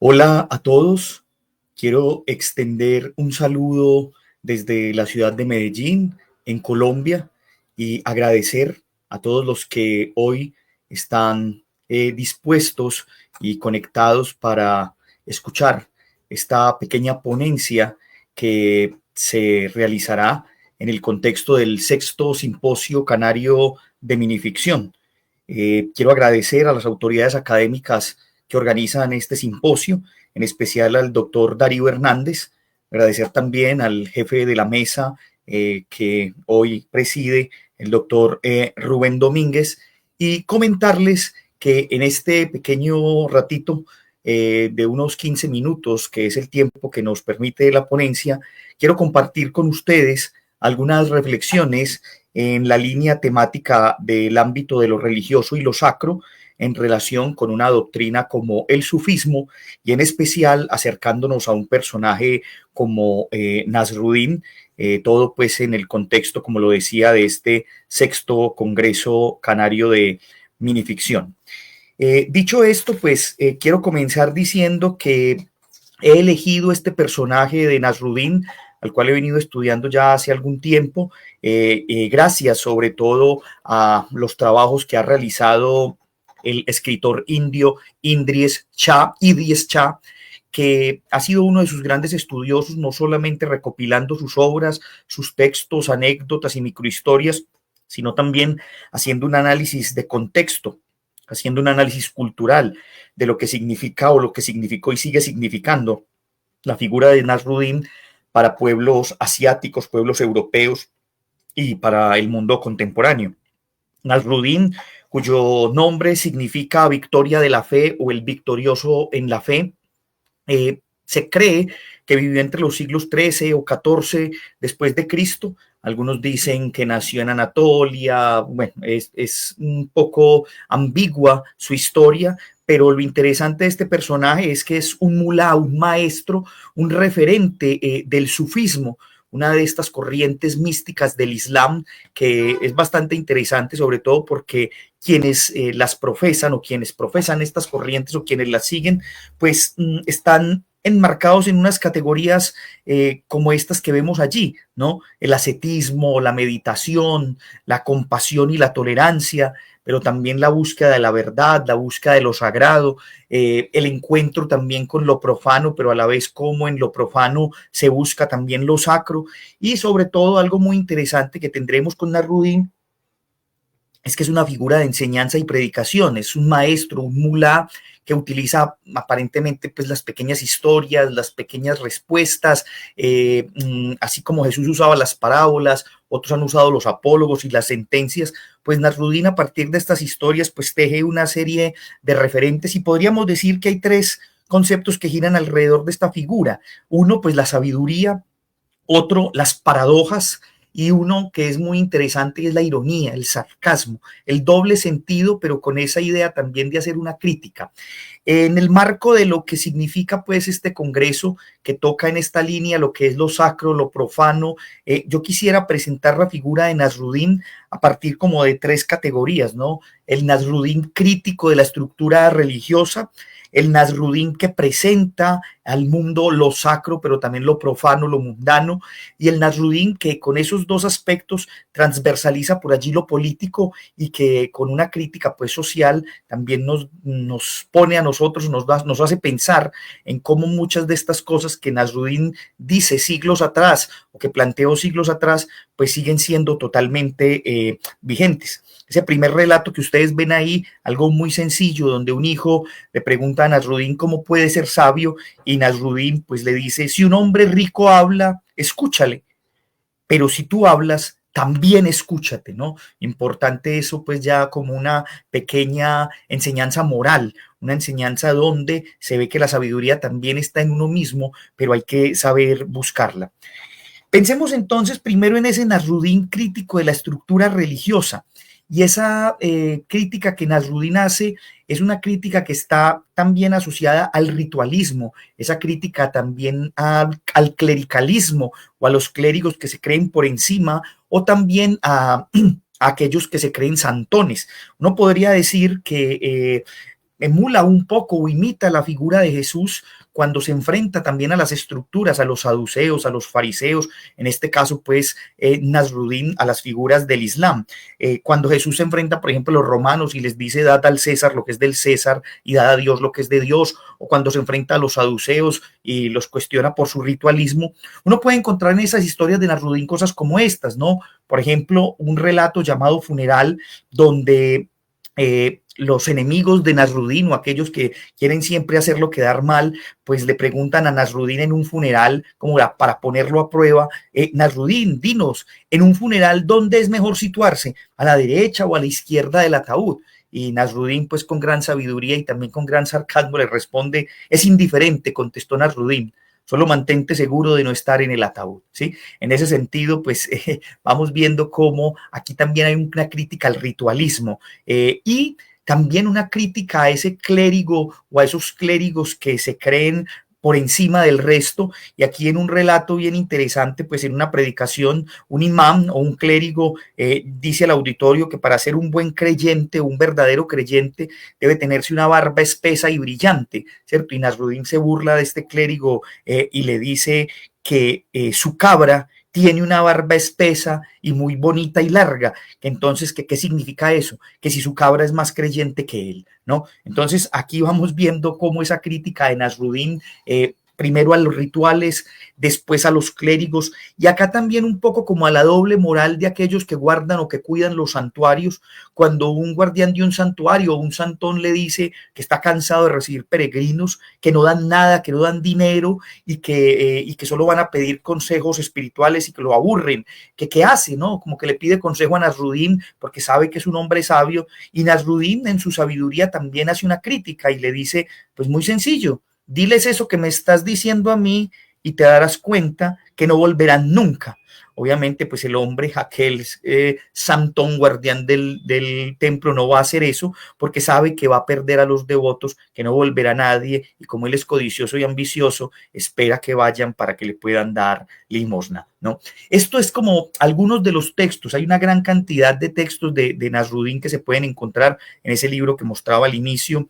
Hola a todos, quiero extender un saludo desde la ciudad de Medellín, en Colombia, y agradecer a todos los que hoy están dispuestos y conectados para escuchar esta pequeña ponencia que se realizará en el contexto del sexto simposio canario de minificción. Quiero agradecer a las autoridades académicas que organizan este simposio, en especial al doctor Darío Hernández, agradecer también al jefe de la mesa que hoy preside, el doctor Rubén Domínguez, y comentarles que en este pequeño ratito de unos 15 minutos, que es el tiempo que nos permite la ponencia, quiero compartir con ustedes algunas reflexiones en la línea temática del ámbito de lo religioso y lo sacro en relación con una doctrina como el sufismo y en especial acercándonos a un personaje como Nasruddin, todo pues en el contexto, como lo decía, de este sexto Congreso Canario de Minificción. Dicho esto, pues quiero comenzar diciendo que he elegido este personaje de Nasruddin, al cual he venido estudiando ya hace algún tiempo, gracias sobre todo a los trabajos que ha realizado el escritor indio Idries Shah, que ha sido uno de sus grandes estudiosos, no solamente recopilando sus obras, sus textos, anécdotas y microhistorias, sino también haciendo un análisis de contexto, haciendo un análisis cultural de lo que significa o lo que significó y sigue significando la figura de Nasruddin para pueblos asiáticos, pueblos europeos y para el mundo contemporáneo. Nasruddin, cuyo nombre significa victoria de la fe o el victorioso en la fe, se cree que vivió entre los siglos XIII o XIV después de Cristo. Algunos dicen que nació en Anatolia. Bueno, es un poco ambigua su historia, pero lo interesante de este personaje es que es un mulá, un maestro, un referente del sufismo, una de estas corrientes místicas del Islam, que es bastante interesante, sobre todo porque quienes las profesan o quienes profesan estas corrientes o quienes las siguen, pues están enmarcados en unas categorías como estas que vemos allí, ¿no? El ascetismo, la meditación, la compasión y la tolerancia, pero también la búsqueda de la verdad, la búsqueda de lo sagrado, el encuentro también con lo profano, pero a la vez como en lo profano se busca también lo sacro, y sobre todo algo muy interesante que tendremos con Nasruddin es que es una figura de enseñanza y predicación, es un maestro, un mulá que utiliza aparentemente pues las pequeñas historias, las pequeñas respuestas, así como Jesús usaba las parábolas, otros han usado los apólogos y las sentencias, pues Nasruddin a partir de estas historias pues teje una serie de referentes y podríamos decir que hay tres conceptos que giran alrededor de esta figura. Uno, pues la sabiduría, otro, las paradojas, y uno que es muy interesante es la ironía, el sarcasmo, el doble sentido, pero con esa idea también de hacer una crítica. En el marco de lo que significa pues este congreso que toca en esta línea lo que es lo sacro, lo profano, yo quisiera presentar la figura de Nasruddin a partir como de tres categorías, ¿no? El Nasruddin crítico de la estructura religiosa, el Nasruddin que presenta al mundo lo sacro, pero también lo profano, lo mundano, y el Nasruddin que con esos dos aspectos transversaliza por allí lo político y que con una crítica pues social también nos pone a nosotros, nos hace pensar en cómo muchas de estas cosas que Nasruddin dice siglos atrás o que planteó siglos atrás, pues siguen siendo totalmente vigentes. Ese primer relato que ustedes ven ahí, algo muy sencillo, donde un hijo le pregunta a Nasruddin cómo puede ser sabio y Nasruddin pues le dice, si un hombre rico habla, escúchale, pero si tú hablas, también escúchate, ¿no? Importante eso pues ya como una pequeña enseñanza moral, una enseñanza donde se ve que la sabiduría también está en uno mismo, pero hay que saber buscarla. Pensemos entonces primero en ese Nasruddin crítico de la estructura religiosa. Y esa crítica que Nasruddin hace es una crítica que está también asociada al ritualismo, esa crítica también al clericalismo o a los clérigos que se creen por encima o también a aquellos que se creen santones. Uno podría decir que emula un poco o imita la figura de Jesús cuando se enfrenta también a las estructuras, a los saduceos, a los fariseos, en este caso pues Nasruddin, a las figuras del Islam. Cuando Jesús se enfrenta, por ejemplo, a los romanos y les dice dad al César lo que es del César y dad a Dios lo que es de Dios, o cuando se enfrenta a los saduceos y los cuestiona por su ritualismo, uno puede encontrar en esas historias de Nasruddin cosas como estas, ¿no? Por ejemplo, un relato llamado Funeral, donde los enemigos de Nasruddin o aquellos que quieren siempre hacerlo quedar mal, pues le preguntan a Nasruddin en un funeral, como para ponerlo a prueba, Nasruddin, dinos, en un funeral, ¿dónde es mejor situarse? ¿A la derecha o a la izquierda del ataúd? Y Nasruddin, pues con gran sabiduría y también con gran sarcasmo le responde, es indiferente, contestó Nasruddin, solo mantente seguro de no estar en el ataúd, ¿sí? En ese sentido, pues vamos viendo cómo aquí también hay una crítica al ritualismo y también una crítica a ese clérigo o a esos clérigos que se creen por encima del resto. Y aquí en un relato bien interesante, pues en una predicación, un imán o un clérigo dice al auditorio que para ser un buen creyente, un verdadero creyente, debe tenerse una barba espesa y brillante, ¿cierto? Y Nasruddin se burla de este clérigo y le dice que su cabra tiene una barba espesa y muy bonita y larga. Entonces, ¿qué significa eso? Que si su cabra es más creyente que él, ¿no? Entonces, aquí vamos viendo cómo esa crítica de Nasruddin, primero a los rituales, después a los clérigos, y acá también un poco como a la doble moral de aquellos que guardan o que cuidan los santuarios, cuando un guardián de un santuario o un santón le dice que está cansado de recibir peregrinos, que no dan nada, que no dan dinero y que solo van a pedir consejos espirituales y que lo aburren, que qué hace, ¿no? Como que le pide consejo a Nasruddin porque sabe que es un hombre sabio, y Nasruddin en su sabiduría también hace una crítica y le dice, pues muy sencillo, diles eso que me estás diciendo a mí y te darás cuenta que no volverán nunca. Obviamente, pues el hombre, aquel santón guardián del templo, no va a hacer eso porque sabe que va a perder a los devotos, que no volverá nadie, y como él es codicioso y ambicioso, espera que vayan para que le puedan dar limosna, ¿no? Esto es como algunos de los textos. Hay una gran cantidad de textos de Nasruddin que se pueden encontrar en ese libro que mostraba al inicio,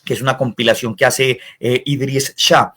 que es una compilación que hace Idris Shah.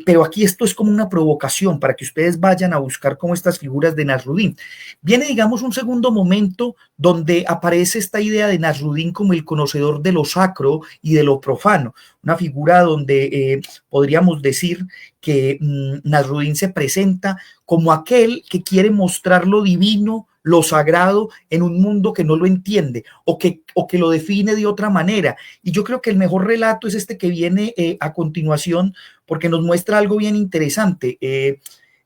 Pero aquí esto es como una provocación para que ustedes vayan a buscar como estas figuras de Nasruddin. Viene, digamos, un segundo momento donde aparece esta idea de Nasruddin como el conocedor de lo sacro y de lo profano, una figura donde podríamos decir que Nasruddin se presenta como aquel que quiere mostrar lo divino, lo sagrado en un mundo que no lo entiende o que lo define de otra manera. Y yo creo que el mejor relato es este que viene a continuación, porque nos muestra algo bien interesante.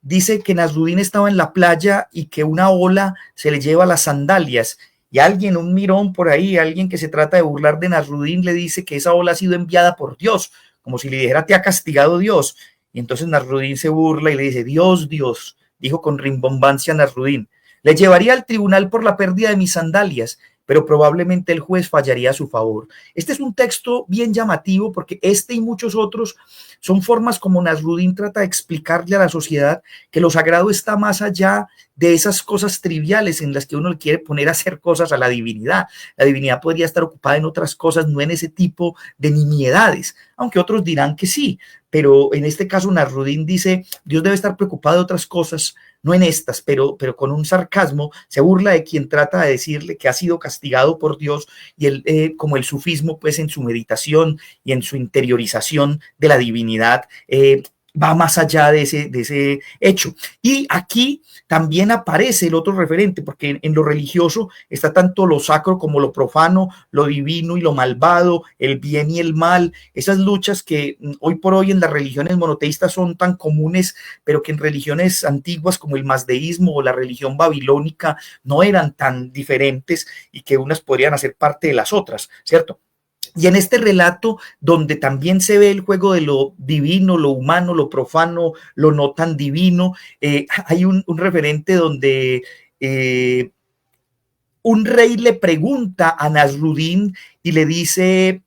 Dice que Nasruddin estaba en la playa y que una ola se le lleva las sandalias, y alguien, un mirón por ahí, alguien que se trata de burlar de Nasruddin, le dice que esa ola ha sido enviada por Dios, como si le dijera te ha castigado Dios. Y entonces Nasruddin se burla y le dice, Dios, Dios, dijo con rimbombancia Nasruddin, le llevaría al tribunal por la pérdida de mis sandalias, pero probablemente el juez fallaría a su favor. Este es un texto bien llamativo porque este y muchos otros son formas como Nasruddin trata de explicarle a la sociedad que lo sagrado está más allá de esas cosas triviales en las que uno le quiere poner a hacer cosas a la divinidad. La divinidad podría estar ocupada en otras cosas, no en ese tipo de nimiedades, aunque otros dirán que sí, pero en este caso Nasruddin dice, Dios debe estar preocupado de otras cosas, no en estas, pero con un sarcasmo se burla de quien trata de decirle que ha sido castigado por Dios, y él, como el sufismo, pues en su meditación y en su interiorización de la divinidad, va más allá de ese hecho. Y aquí también aparece el otro referente, porque en lo religioso está tanto lo sacro como lo profano, lo divino y lo malvado, el bien y el mal, esas luchas que hoy por hoy en las religiones monoteístas son tan comunes, pero que en religiones antiguas como el mazdeísmo o la religión babilónica no eran tan diferentes, y que unas podrían hacer parte de las otras, ¿cierto? Y en este relato, donde también se ve el juego de lo divino, lo humano, lo profano, lo no tan divino, hay un referente donde un rey le pregunta a Nasruddin y le dice,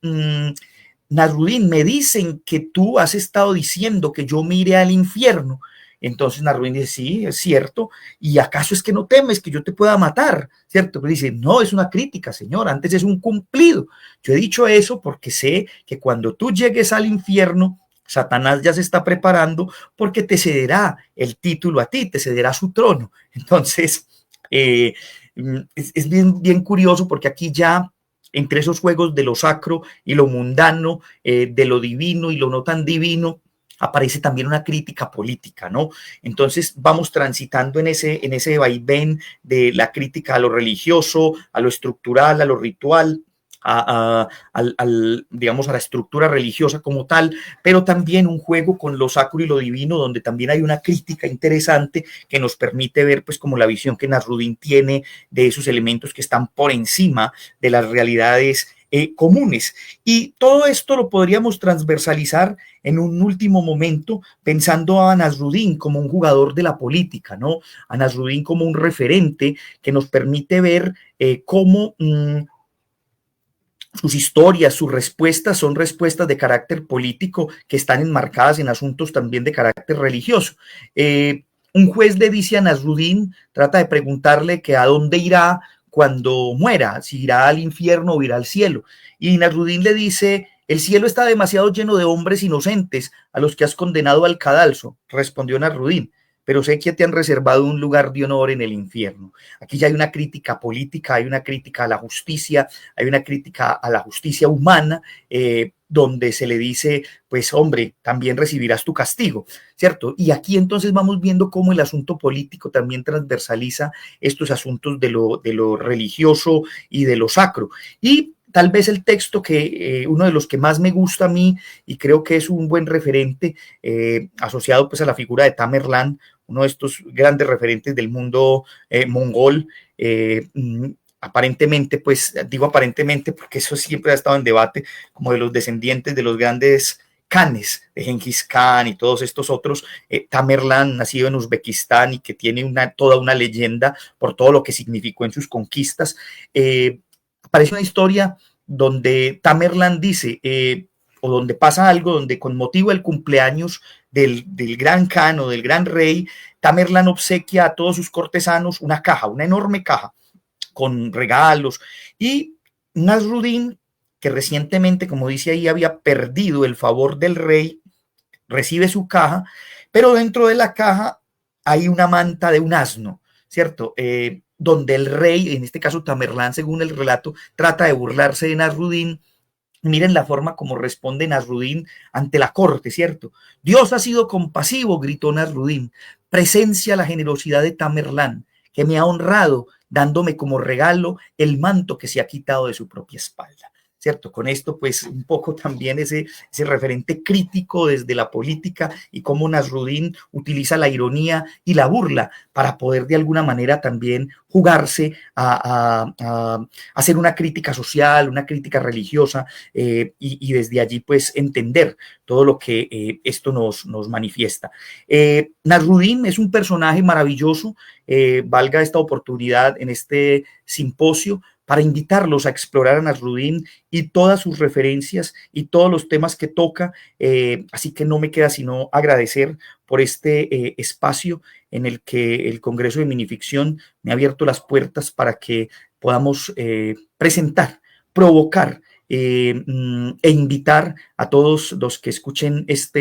Nasruddin, me dicen que tú has estado diciendo que yo me iré al infierno. Entonces Nasruddin dice, sí, es cierto, ¿y acaso es que no temes que yo te pueda matar? ¿Cierto? Pero dice, no, es una crítica, señor, antes es un cumplido. Yo he dicho eso porque sé que cuando tú llegues al infierno, Satanás ya se está preparando porque te cederá el título a ti, te cederá su trono. Entonces, es bien, bien curioso porque aquí ya entre esos juegos de lo sacro y lo mundano, de lo divino y lo no tan divino, aparece también una crítica política, ¿no? Entonces vamos transitando en ese vaivén de la crítica a lo religioso, a lo estructural, a lo ritual, digamos, a la estructura religiosa como tal, pero también un juego con lo sacro y lo divino, donde también hay una crítica interesante que nos permite ver, pues, como la visión que Nasruddin tiene de esos elementos que están por encima de las realidades comunes. Y todo esto lo podríamos transversalizar en un último momento pensando a Nasruddin como un jugador de la política, ¿no? A Nasruddin como un referente que nos permite ver cómo sus historias, sus respuestas son respuestas de carácter político que están enmarcadas en asuntos también de carácter religioso. Un juez le dice a Nasruddin, trata de preguntarle que a dónde irá cuando muera, si irá al infierno o irá al cielo. Y Nasruddin le dice, el cielo está demasiado lleno de hombres inocentes a los que has condenado al cadalso, respondió Nasruddin, pero sé que te han reservado un lugar de honor en el infierno. Aquí ya hay una crítica política, hay una crítica a la justicia, hay una crítica a la justicia humana, donde se le dice, pues hombre, también recibirás tu castigo, ¿cierto? Y aquí entonces vamos viendo cómo el asunto político también transversaliza estos asuntos de lo religioso y de lo sacro. Y tal vez el texto que uno de los que más me gusta a mí y creo que es un buen referente asociado pues a la figura de Tamerlán, uno de estos grandes referentes del mundo mongol, aparentemente, pues digo aparentemente porque eso siempre ha estado en debate, como de los descendientes de los grandes Khanes, de Genghis Khan y todos estos otros, Tamerlán, nacido en Uzbekistán y que tiene toda una leyenda por todo lo que significó en sus conquistas, aparece una historia donde Tamerlán dice, o donde pasa algo, donde con motivo del cumpleaños del gran Khan o del gran rey, Tamerlán obsequia a todos sus cortesanos una caja, una enorme caja, con regalos. Y Nasruddin, que recientemente, como dice ahí, había perdido el favor del rey, recibe su caja, pero dentro de la caja hay una manta de un asno, ¿cierto? Donde el rey, en este caso Tamerlán, según el relato, trata de burlarse de Nasruddin. Miren la forma como responde Nasruddin ante la corte, ¿cierto? Dios ha sido compasivo, gritó Nasruddin. Presencia la generosidad de Tamerlán, que me ha honrado dándome como regalo el manto que se ha quitado de su propia espalda. ¿Cierto? Con esto, pues, un poco también ese referente crítico desde la política y cómo Nasruddin utiliza la ironía y la burla para poder de alguna manera también jugarse a hacer una crítica social, una crítica religiosa y desde allí, pues, entender todo lo que esto nos manifiesta. Nasruddin es un personaje maravilloso, valga esta oportunidad en este simposio para invitarlos a explorar a Nasruddin y todas sus referencias y todos los temas que toca. Así que no me queda sino agradecer por este espacio en el que el Congreso de Minificción me ha abierto las puertas para que podamos presentar, provocar e invitar a todos los que escuchen esta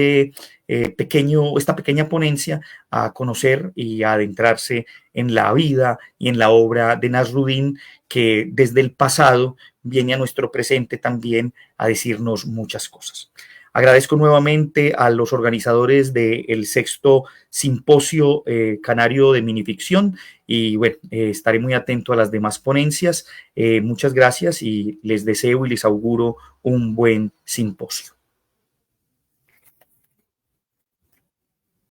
pequeña ponencia a conocer y a adentrarse en la vida y en la obra de Nasruddin, que desde el pasado viene a nuestro presente también a decirnos muchas cosas. Agradezco nuevamente a los organizadores del sexto simposio canario de minificción y bueno, estaré muy atento a las demás ponencias. Muchas gracias y les deseo y les auguro un buen simposio.